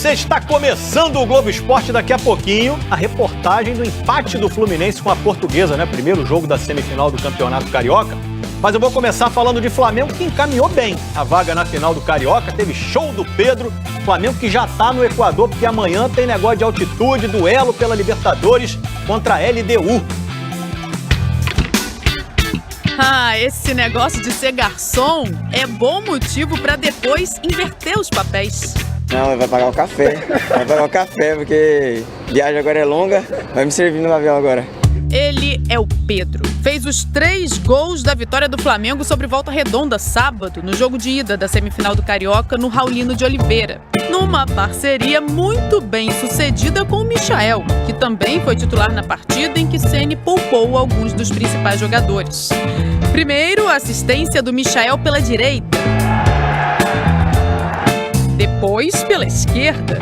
você, está começando o Globo Esporte. Daqui a pouquinho, a reportagem do empate do Fluminense com a Portuguesa, né? Primeiro jogo da semifinal do Campeonato Carioca. Mas eu vou começar falando de Flamengo, que encaminhou bem a vaga na final do Carioca. Teve show do Pedro. Flamengo que já tá no Equador, porque amanhã tem negócio de altitude, duelo pela Libertadores contra a LDU. Esse negócio de ser garçom é bom motivo para depois inverter os papéis. Não, vai pagar o café. Vai pagar o café, porque a viagem agora é longa. Vai me servir no avião agora. Ele é o Pedro. Fez os 3 gols da vitória do Flamengo sobre Volta Redonda sábado, no jogo de ida da semifinal do Carioca, no Raulino de Oliveira. Numa parceria muito bem sucedida com o Michael, que também foi titular na partida em que Ceni poupou alguns dos principais jogadores. Primeiro, a assistência do Michael pela direita. Depois, pela esquerda.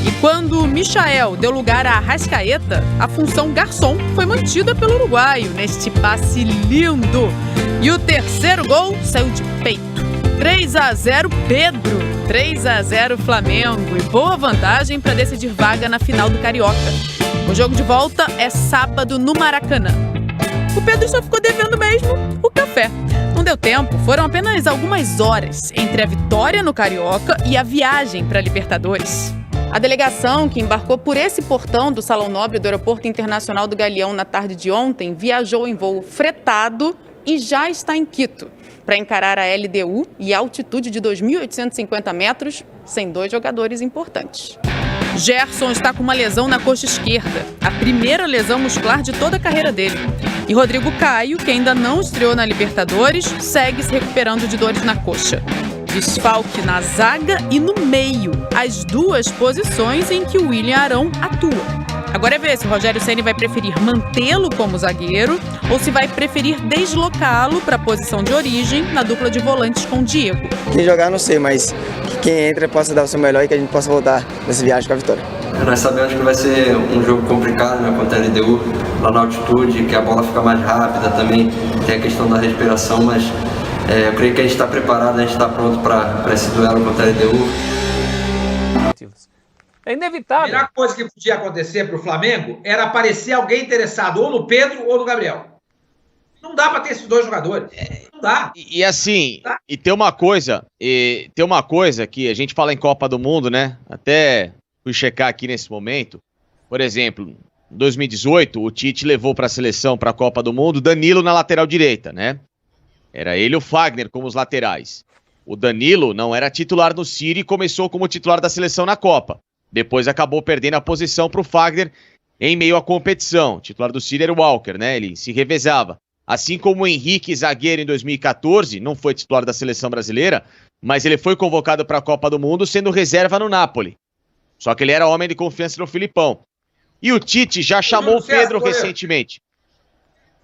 E quando o Michael deu lugar a Arrascaeta, a função garçom foi mantida pelo uruguaio neste passe lindo. E o terceiro gol saiu de peito. 3-0 Pedro, 3-0 Flamengo e boa vantagem para decidir vaga na final do Carioca. O jogo de volta é sábado no Maracanã. O Pedro só ficou devendo mesmo o café. Não deu tempo, foram apenas algumas horas entre a vitória no Carioca e a viagem para a Libertadores. A delegação, que embarcou por esse portão do Salão Nobre do Aeroporto Internacional do Galeão na tarde de ontem, viajou em voo fretado e já está em Quito para encarar a LDU e a altitude de 2.850 metros, sem 2 jogadores importantes. Gerson está com uma lesão na coxa esquerda, a primeira lesão muscular de toda a carreira dele. E Rodrigo Caio, que ainda não estreou na Libertadores, segue se recuperando de dores na coxa. Desfalque na zaga e no meio, as 2 posições em que o William Arão atua. Agora é ver se o Rogério Ceni vai preferir mantê-lo como zagueiro ou se vai preferir deslocá-lo para a posição de origem na dupla de volantes com o Diego. Quem jogar não sei, mas quem entra possa dar o seu melhor e que a gente possa voltar nessa viagem com a vitória. Nós sabemos que vai ser um jogo complicado, né, contra a LDU, lá na altitude, que a bola fica mais rápida também, tem a questão da respiração, mas eu creio que a gente está preparado, a gente está pronto para esse duelo contra a LDU. É inevitável. A melhor coisa que podia acontecer para o Flamengo era aparecer alguém interessado ou no Pedro ou no Gabriel. Não dá para ter esses 2 jogadores. Não dá. E assim, e tem uma coisa que a gente fala em Copa do Mundo, né? Até fui checar aqui nesse momento. Por exemplo, em 2018, o Tite levou para a seleção, para a Copa do Mundo, Danilo na lateral direita, né? Era ele e o Fagner como os laterais. O Danilo não era titular no City e começou como titular da seleção na Copa. Depois acabou perdendo a posição para o Fagner em meio à competição. O titular do City era o Walker, né? Ele se revezava. Assim como o Henrique, zagueiro em 2014, não foi titular da seleção brasileira, mas ele foi convocado para a Copa do Mundo sendo reserva no Napoli. Só que ele era homem de confiança no Filipão. E o Tite já chamou o Pedro recentemente.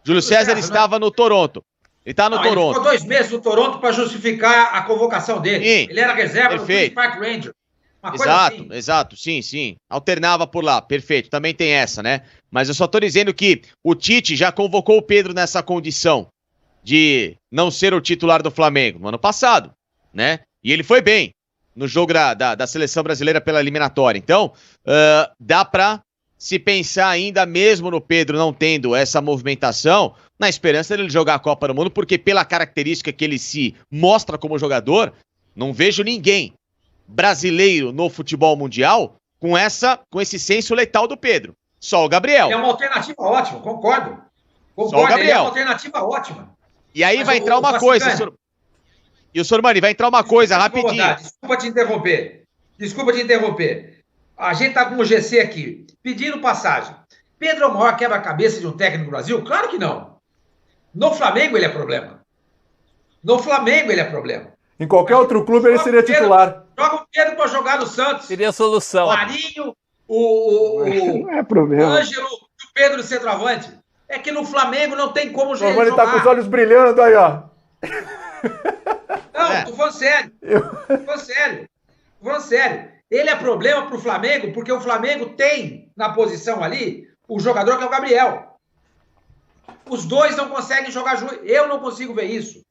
Júlio César estava no Toronto. Ele está no Toronto. Ele ficou 2 meses no Toronto para justificar a convocação dele. Sim, ele era reserva perfeito. do Queen's Park Rangers. Exato, sim. Alternava por lá, perfeito. Também tem essa, né? Mas eu só tô dizendo que o Tite já convocou o Pedro nessa condição de não ser o titular do Flamengo no ano passado, né? E ele foi bem no jogo da seleção brasileira pela eliminatória. Então, dá pra se pensar ainda mesmo no Pedro não tendo essa movimentação, na esperança dele jogar a Copa do Mundo, porque pela característica que ele se mostra como jogador, não vejo ninguém brasileiro no futebol mundial com esse senso letal do Pedro. Só o Gabriel. É uma alternativa ótima, concordo. Só o Gabriel. Ele é uma alternativa ótima. E aí vai entrar uma coisa, e o Sormani, vai entrar uma coisa rapidinho. Desculpa te interromper. A gente tá com o GC aqui, pedindo passagem. Pedro é o maior quebra-cabeça de um técnico no Brasil? Claro que não. No Flamengo ele é problema. Em qualquer outro clube ele seria titular. Joga o Pedro para jogar no Santos. Seria a solução. O Marinho, o Não é problema. Ângelo, o Pedro centroavante. É que no Flamengo não tem como jogar. Ele tá com os olhos brilhando aí, ó. Não, tô falando sério. Ele é problema pro Flamengo porque o Flamengo tem na posição ali o jogador que é o Gabriel. Os 2 não conseguem jogar junto. Eu não consigo ver isso.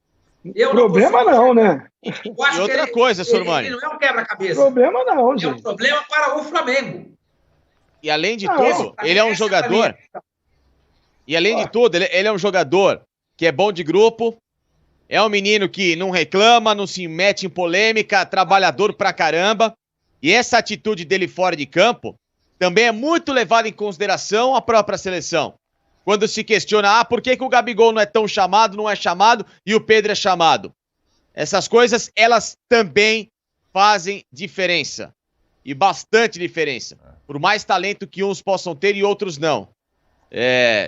Problema não, né? Eu acho E outra que coisa, Sormani. ele não é um quebra-cabeça. Problema não, É um gente. problema para o Flamengo. E além de Não, tudo, ele é um jogador. E além de tudo, ele é um jogador que é bom de grupo, é um menino que não reclama, não se mete em polêmica, trabalhador pra caramba. E essa atitude dele fora de campo também é muito levada em consideração a própria seleção. Quando se questiona, por que o Gabigol não é tão chamado, não é chamado, e o Pedro é chamado? Essas coisas, elas também fazem diferença. E bastante diferença. Por mais talento que uns possam ter e outros não.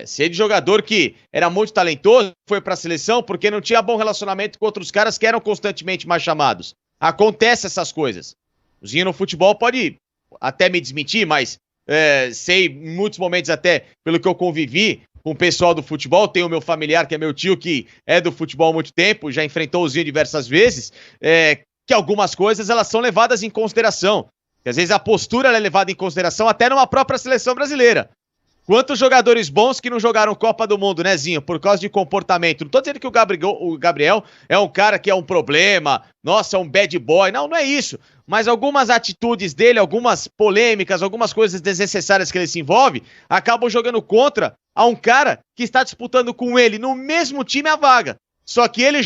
Ser de jogador que era muito talentoso, foi pra seleção porque não tinha bom relacionamento com outros caras que eram constantemente mais chamados. Acontece essas coisas. O Zinho no futebol pode até me desmentir, mas sei em muitos momentos até, pelo que eu convivi com o pessoal do futebol, tem o meu familiar que é meu tio, que é do futebol há muito tempo, já enfrentou o Zinho diversas vezes, que algumas coisas elas são levadas em consideração. Que às vezes a postura é levada em consideração até numa própria seleção brasileira. Quantos jogadores bons que não jogaram Copa do Mundo, né, Zinho? Por causa de comportamento. Não tô dizendo que o Gabriel é um cara que é um problema, nossa, um bad boy. Não, não é isso. Mas algumas atitudes dele, algumas polêmicas, algumas coisas desnecessárias que ele se envolve, acabam jogando contra a um cara que está disputando com ele no mesmo time a vaga. Só que ele